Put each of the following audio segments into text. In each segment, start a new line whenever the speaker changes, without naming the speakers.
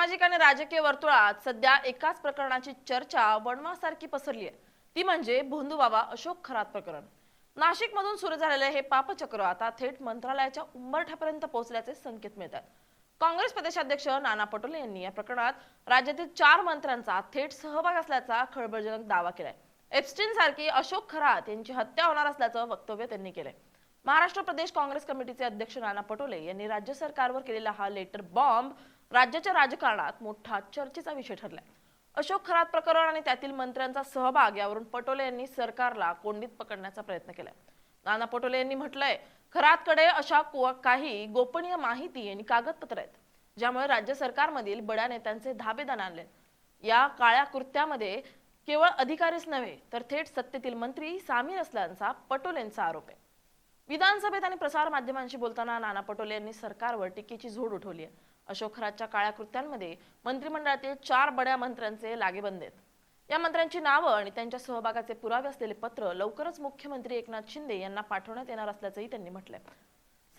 सामाजिक आणि राजकीय वर्तुळात सध्या एकाच प्रकरणाची चर्चा वणवासारखी पसरली आहे। ती म्हणजे भोंदूबाबा अशोक खरात प्रकरण। नाशिकमधून सुरू झालेले हे पापचक्र आता थेट मंत्रालयाच्या उंबरठ्यापर्यंत पोहोचल्याचे संकेत मिळतात। काँग्रेस प्रदेशाध्यक्ष नाना पटोले यांनी या प्रकरणात राज्यातील 4 मंत्र्यांचा थेट सहभाग असल्याचा खळबळजनक दावा केलाय। एप्स्टीन सारखी अशोक खरात यांची हत्या होणार असल्याचं वक्तव्य त्यांनी केलंय। महाराष्ट्र प्रदेश काँग्रेस कमिटीचे अध्यक्ष नाना पटोले यांनी राज्य सरकारवर केलेला हा लेटर बॉम्ब राज्याच्या राजकारणात मोठा चर्चेचा विषय ठरलाय। अशोक खरात प्रकरण आणि त्यातील मंत्र्यांचा सहभाग यावरून पटोले यांनी सरकारला कोंडीत पकडण्याचा प्रयत्न केलाय। नाना पटोले यांनी म्हटलंय, खरातकडे अशा काही गोपनीय माहिती आणि कागदपत्र आहेत ज्यामुळे राज्य सरकारमधील बड्या नेत्यांचे धाबे दणाणले। या काळ्या कृत्यामध्ये केवळ अधिकारीच नव्हे तर थेट सत्तेतील मंत्री सामील असल्याचा पटोलेंचा आरोप आहे। विधानसभेत आणि प्रसार माध्यमांशी बोलताना नाना पटोले यांनी सरकारवर टीकेची झोड उठवली आहे। अशोक खरातच्या काळ्या कृत्यांमध्ये मंत्रिमंडळातील 4 बड्या मंत्र्यांचे लागेबंद आहेत। या मंत्र्यांची नावं आणि त्यांच्या सहभागाचे पुरावे असलेले पत्र लवकरच मुख्यमंत्री एकनाथ शिंदे यांना पाठवण्यात येणार असल्याचंही त्यांनी म्हटलंय।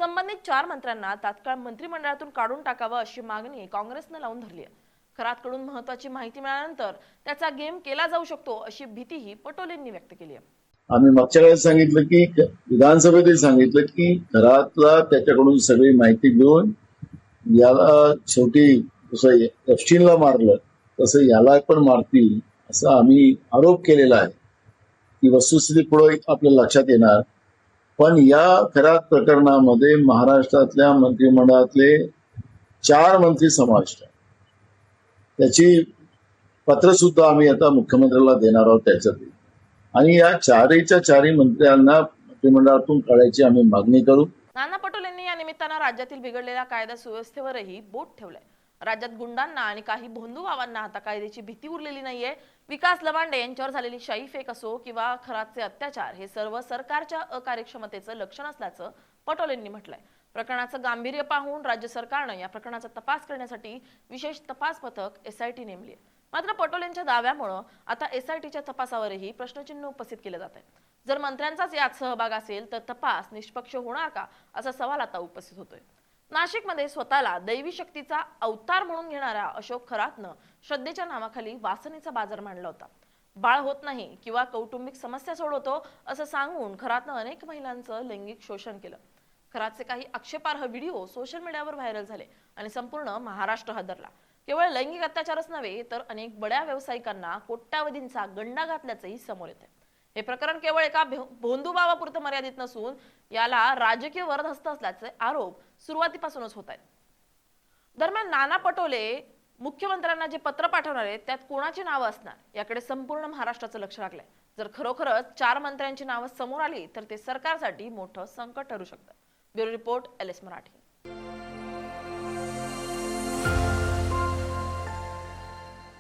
संबंधित 4 मंत्र्यांना तात्काळ मंत्रिमंडळातून काढून टाकावं अशी मागणी काँग्रेसने लावून धरली आहे। खरातकडून महत्त्वाची माहिती मिळाल्यानंतर त्याचा गेम केला जाऊ शकतो अशी भीतीही पटोलेंनी व्यक्त केली आहे।
आम्ही मागच्या वेळेस सांगितलं की विधानसभेतही सांगितलं की खरातला त्याच्याकडून सगळी माहिती घेऊन याला शेवटी जसं एप्स्टीनला मारलं तसं याला पण मारतील असं आम्ही आरोप केलेला आहे। ही वस्तुस्थिती पुढे आपल्या लक्षात येणार। पण या खरात प्रकरणामध्ये महाराष्ट्रातल्या मंत्रिमंडळातले 4 मंत्री समाविष्ट आहेत। त्याची पत्र सुद्धा आम्ही आता मुख्यमंत्र्याला देणार आहोत त्याच्यात। आणि या 4च्या 4 मंत्र्यांना मंत्रिमंडळातून काढायची आम्ही मागणी करू।
नाना पटोलेंनी या निमित्तानं राज्यातील बिघडलेल्या कायदा सुव्यवस्थेवरही बोट ठेवलंय। राज्यात गुंडांना आणि काही भोंदूबाबांना आता कायद्याची भीती उरलेली नाहीये। विकास लवांडे यांच्यावर झालेली शाई फेक असो किंवा खरातचे अत्याचार हे सर्व सरकारच्या अकार्यक्षमतेचं लक्षण असल्याचं पटोलेंनी म्हटलंय। प्रकरणाचं गांभीर्य पाहून राज्य सरकारनं या प्रकरणाचा तपास करण्यासाठी विशेष तपास पथक SIT नेमली आहे। मात्र पटोलेंच्या दाव्यामुळे आता SITच्या तपासावरही प्रश्नचिन्ह उपस्थित केले जात आहे। जर मंत्र्यांचाच यात सहभाग असेल तर तपास निष्पक्ष होणार का असा सवाल आता उपस्थित होतोय। नाशिकमध्ये स्वतःला दैवी शक्तीचा अवतार म्हणून घेणाऱ्या अशोक खरातनं श्रद्धेच्या नावाखाली वासनेचा बाजार मांडला होता। बाळ होत नाही किंवा कौटुंबिक समस्या सोडवतो असं सांगून खरातनं अनेक महिलांचं लैंगिक शोषण केलं। खरातचे काही आक्षेपार्ह व्हिडिओ सोशल मीडियावर व्हायरल झाले आणि संपूर्ण महाराष्ट्र हादरला। केवळ लैंगिक अत्याचारच नव्हे तर अनेक बड्या व्यावसायिकांना कोट्यावधींचा गंडा घातल्याचंही समोर येतंय। हे प्रकरण केवळ एका भोंदूबाबापुरतं मर्यादित नसून याला राजकीय वरदहस्त असल्याचे आरोप सुरुवातीपासूनच होत आहेत। दरम्यान नाना पटोले मुख्यमंत्र्यांना जे पत्र पाठवणार आहेत त्यात कोणाची नावं असणार याकडे संपूर्ण महाराष्ट्राचं लक्ष लागलंय। जर खरोखरच 4 मंत्र्यांची नावं समोर आली तर ते सरकारसाठी मोठं संकट ठरू शकतं। Bureau report LS Marathi.